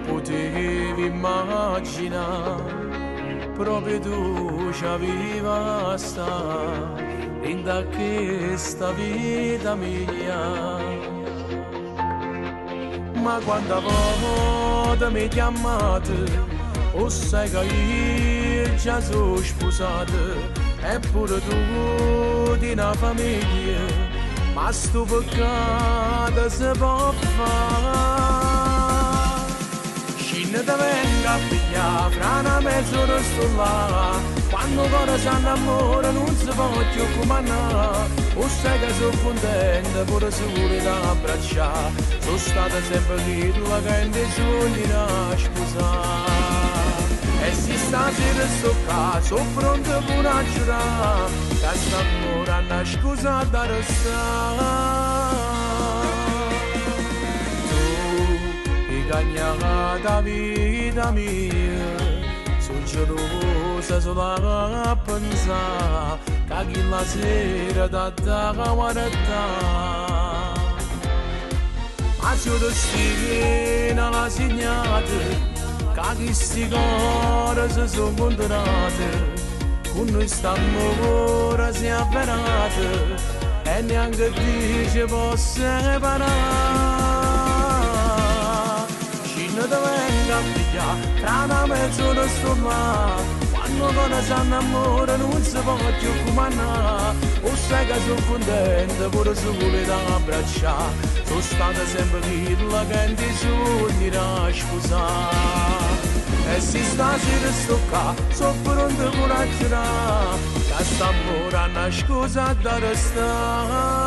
Potevi immaginare proprio tu ci aveva sta in da questa vita mia, ma quando volta mi chiamate o sai che io già sono sposato eppure tu di una famiglia, ma sto peccato si può fare. Ne te venga a pigliare fra una mezz'ora sto là, quando ancora si innamora non si può più comandare, o sai che sono contenta pure sicuro da abbracciare, sono stata sempre lì tua che ti sogni da sposare, e se stasera sto qua sono pronta pure a giurare, che st'amore a una scusa da restare. Cagnata vita mia, sono gelosa solo a pensare che chi la sera da guarda, ma se destina la segnata, che questi cuori si sono incontrati, con noi st'amore si è avverato e neanche dice può separare. Ne te venga a pigliare tra una mezz'ora sto là, quando ancora si innamora non si può più comandare, o sai che sono contenta pure se vuole da abbracciare, sono stata sempre lì la che ti sogni da sposare, e se stasera sto qua sono pronta pure a giurare, che st'amore a una scusa da restare.